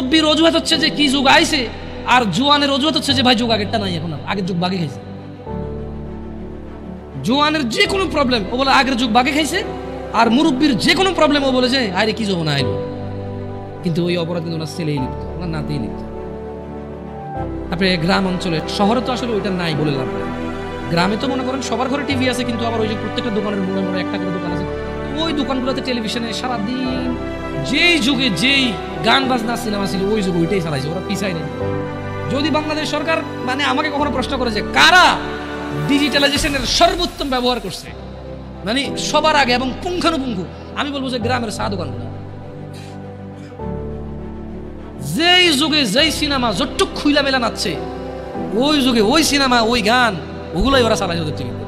মুরব্বীর অজুহাত হচ্ছে যে কি যুগ আইছে, আর জোয়ানের অজুহাত হচ্ছে যে ভাই যুগ আগেরটা নাই, এখন আগের যুগ বাগে খাইছে। জোয়ানের যে কোনো প্রবলেম ও বলে আগের যুগ বাগে খাইছে, আর মুরব্বীর যে কোনো প্রবলেম ও বলে যে আরে কি যুগ না আইলো। কিন্তু ওই অপরাধ কিন্তু ওনার ছেলেই লিপ্ত, ওনার নাতেই লিপ্ত। তারপরে গ্রাম অঞ্চলে, শহরে তো আসলে ওইটা নাই বলে লাভ নেই। গ্রামে তো মনে করেন সবার ঘরে টিভি আছে, কিন্তু আবার ওই যে প্রত্যেকটা দোকানের মোড়ে মোড়ে একটা করে দোকান আছে, ওই দোকানগুলোতে টেলিভিশনে সারাদিন যেই যুগে যেই গান বাজনা সিনেমা ছিল ওই যুগে ওইটাই চালাইছে, ওরা পিছায় নেই। যদি বাংলাদেশ সরকার মানে আমাকে কখনো প্রশ্ন করে যে কারা ডিজিটালাইজেশনের সর্বোত্তম ব্যবহার করছে মানে সবার আগে এবং পুঙ্খানুপুঙ্খ, আমি বলবো যে গ্রামের চা দোকানগুলো। যেই যুগে যেই সিনেমা যতটুক খুইলা মেলা নাচছে, ওই যুগে ওই সিনেমা ওই গান ওগুলোই ওরা চালাইছে ওদের টিভিতে।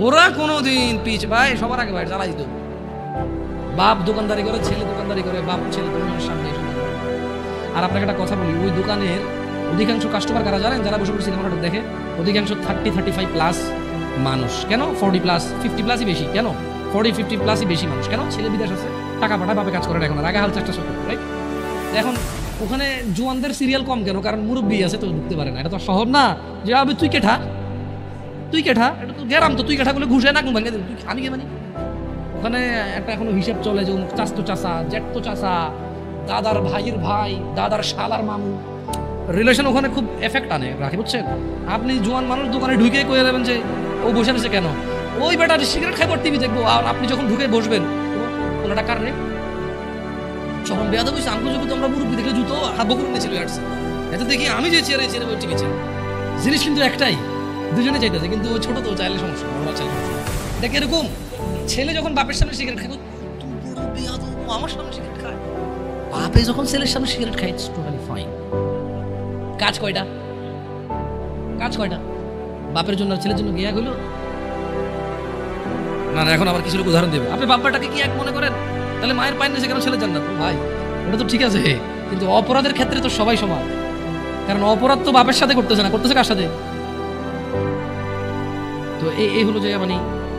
ওরা কোনোদিন পিছ ভাই সবার আগে ভাই চালাই দিত। বাপ দোকানদারি করে, ছেলে দোকানদারি করে, বাপ ছেলে দোকানের সামনে। আর আপনাকে একটা কথা বলি, ওই দোকানের অধিকাংশ কাস্টমার কারা জানেন? যারা বসে বসে সিনেমাটা দেখে, অধিকাংশ 30-35 প্লাস মানুষ। কেন 40 প্লাস 50 প্লাসই বেশি? কেন 40-50 প্লাসই বেশি মানুষ? কেন ছেলে বিদেশ আছে, টাকা পাঠায়, বাপে কাজ করে এখন, আগে হাল চাষটা সব রাইট। এখন ওখানে জোয়ানদের সিরিয়াল কম কেন? কারণ মুরব্বী আছে তো ঢুকতে পারে না। এটা তো শহর না যে আবে তুই কেঠা, তুই কেঠা, এটা তো গেরাম, তো তুই কেঠা করলে ঘুষে না ভাঙে দেবে, তুই আমি কে মানি। ওখানে একটা এখনো হিসাব চলে যে চাস্তো চাষা, জ্যাঠতো চাষা, দাদার ভাইয়ের ভাই, দাদার শালার মামু, রিলেশন ওখানে খুব এফেক্ট আনে রাখি, বুঝছেন? আপনি জোয়ান মানুষ দোকানে ঢুকে কয়ে যাবেন যে ও বসে আছে কেন, ওই বেটা সিগারেট খাইবার টিভি দেখবো। আর আপনি যখন ঢুকে বসবেন ওনাটা কার রে যখন বেয়াদব হয়েছে, আমি যখন আমরা মুরব্বী দেখলে জুতো হাত বকুর নিয়েছিল আসছে, এত দেখি আমি যে চেয়ারে চেয়ারে টিভি চাই। জিনিস কিন্তু একটাই, দুজনে চাইতেছে, কিন্তু ও ছোট তো চাইলে সমস্যা, আমরা চাইলে দেখ এরকম ছেলে যখন বাপের সামনে সিগারেট খাই, আমার সামনে সিগারেট খায়, বাপে যখন ছেলের সামনে সিগারেট খাই, ইটস টোটালি ফাইন। কাজ কয়টা? কাজ কয়টা? বাপের জন্য আর ছেলের জন্য গিয়া হইল না। এখন আবার কিছু লোক উদাহরণ দেবে, আপনি বাপ্পাটাকে কি এক মনে করেন? তাহলে মায়ের পায় না সেখানে ছেলে জান্নাত। ভাই ওটা তো ঠিক আছে, কিন্তু অপরাধের ক্ষেত্রে তো সবাই সমান। কারণ অপরাধ তো বাপের সাথে করতেছে না, করতেছে কার সাথে? তো এই হলো যে মানে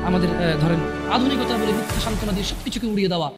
আমাদের ধরেন আধুনিকতা বলে মিথ্যা সান্ত্বনা দিয়ে সবকিছুকে উড়িয়ে দেওয়া।